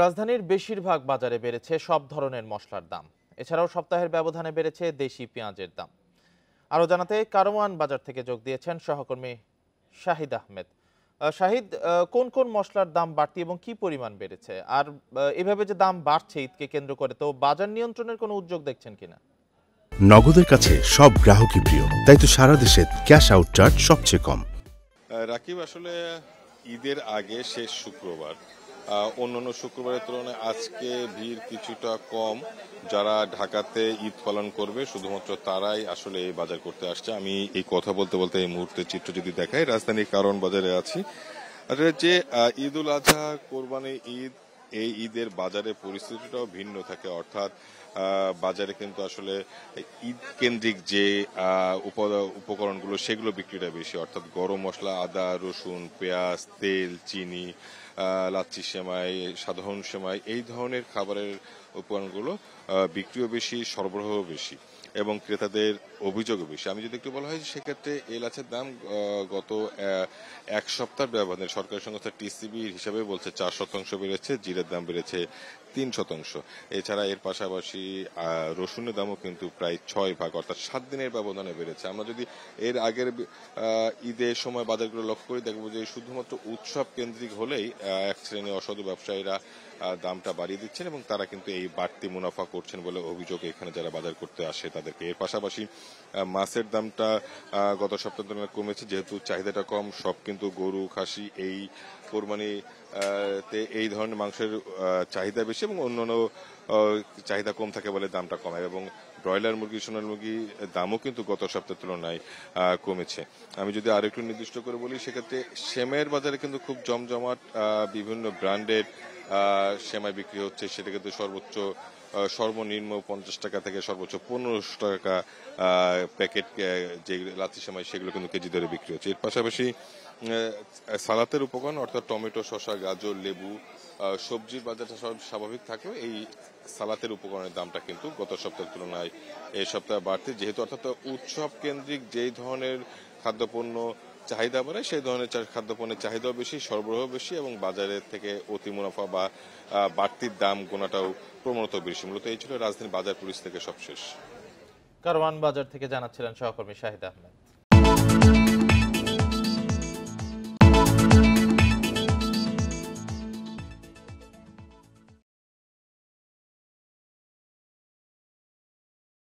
রাজধানীর বেশিরভাগ বাজারে বেড়েছে সব ধরনের মশলার দাম। এছাড়াও সপ্তাহের ব্যবধানে বেড়েছে দেশি পেঁয়াজের দাম। আরও জানাতে কারওয়ান বাজার থেকে যোগ দিয়েছেন সহকর্মী শাহিদ আহমেদ। শাহিদ, কোন কোন মশলার দাম বাড়তি এবং কি পরিমাণ বেড়েছে? আর এভাবে যে দাম বাড়ছে ঈদকে কেন্দ্র করে, তো বাজার নিয়ন্ত্রণের কোনো উদ্যোগ দেখছেন কিনা? নগদের কাছে সব গ্রাহকই প্রিয়, তাই তো সারা দেশে ক্যাশ আউট চার্জ সবচেয়ে কম। রাকিব, আসলে ঈদের আগে শেষ শুক্রবার, অন্যান্য শুক্রবারের তুলনায় আজকে ভিড় কিছুটা কম। যারা ঢাকাতে ঈদ পালন করবে শুধুমাত্র তারাই আসলে এই বাজার করতে আসছে। আমি এই কথা বলতে বলতে এই মুহূর্তে চিত্র যদি দেখাই, রাজধানীর কারওয়ান বাজারে আছি। আসলে যে ঈদ উল আজহা, কোরবানি ঈদ, এই ঈদের বাজারে পরিস্থিতিটাও ভিন্ন থাকে। অর্থাৎ বাজারে কিন্তু আসলে ঈদ কেন্দ্রিক যে উপকরণগুলো সেগুলো বিক্রিটা বেশি। অর্থাৎ গরম মশলা, আদা, রসুন, পেঁয়াজ, তেল, চিনি, লাচ্ছি সেমাই, সাধারণ সেমাই, এই ধরনের খাবারের উপকরণগুলো বিক্রিও বেশি, সরবরাহ বেশি এবং ক্রেতাদের অভিযোগও বেশি। আমি যদি একটু বলা হয়, সেক্ষেত্রে এলাচের দাম গত এক সপ্তাহের ব্যবধানে সরকারি সংস্থা টিসিবির হিসাবে বলছে 4% বেড়েছে, জিরের দাম বেড়েছে 3%। এছাড়া এর পাশাপাশি রসুনের দামও কিন্তু প্রায় 6 ভাগ, অর্থাৎ 7 দিনের ব্যবধানে বেড়েছে। আমরা যদি এর আগের ঈদের সময় বাজারগুলো লক্ষ্য করি, দেখবো যে শুধুমাত্র উৎসব কেন্দ্রিক হলেই এক শ্রেণীর অসাধু ব্যবসায়ীরা দামটা বাড়িয়ে দিচ্ছেন এবং তারা কিন্তু এই বাড়তি মুনাফা করছেন বলে অভিযোগ এখানে যারা বাজার করতে আসে তাদেরকে। এর পাশাপাশি মাছের দামটা গত সপ্তাহের তুলনায় কমেছে, যেহেতু চাহিদাটা কম। সব কিন্তু গরু, খাসি, এই কোরবানি তে এই ধরনের মাংসের চাহিদা বেশি এবং অন্যান্য চাহিদা কম থাকে বলে দামটা কমায়। এবং ব্রয়লার মুরগি, সোনালী মুরগির দামও কিন্তু গত সপ্তাহের তুলনায় কমেছে। আমি যদি আরো একটু নির্দিষ্ট করে বলি, সেক্ষেত্রে সেমাইয়ের বাজারে কিন্তু খুব জমজমাট। বিভিন্ন ব্র্যান্ডের সেমাই বিক্রি হচ্ছে, সেটা কিন্তু সর্বনিম্ন 50 টাকা থেকে সর্বোচ্চ 1500 টাকা প্যাকেট যে লাচ্ছি সেমাই, সেগুলো কিন্তু কেজি দরে বিক্রি হচ্ছে। এর পাশাপাশি সালাতের উপকরণ অর্থাৎ টমেটো, শসা, গাজর, লেবু, সবজির বাজারটা সব স্বাভাবিক থাকলেও এই সালাতের উপকরণের দামটা কিন্তু গত সপ্তাহের তুলনায় এই সপ্তাহে বাড়তি, যেহেতু অর্থাৎ উৎসব কেন্দ্রিক যেই ধরনের খাদ্যপণ্য চাহিদা বাড়ে, সেই ধরনের খাদ্যপণ্যের চাহিদাও বেশি, সরবরাহ বেশি এবং বাজারের থেকে অতি মুনাফা বা বাড়তির দাম গোনাটাও প্রবণত বেশি। মূলত এই ছিল রাজধানীর বাজার পরিস্থিতি থেকে সবশেষ। কারওয়ান বাজার থেকে জানাচ্ছিলেন সহকর্মী শাহিদ আহমেদ।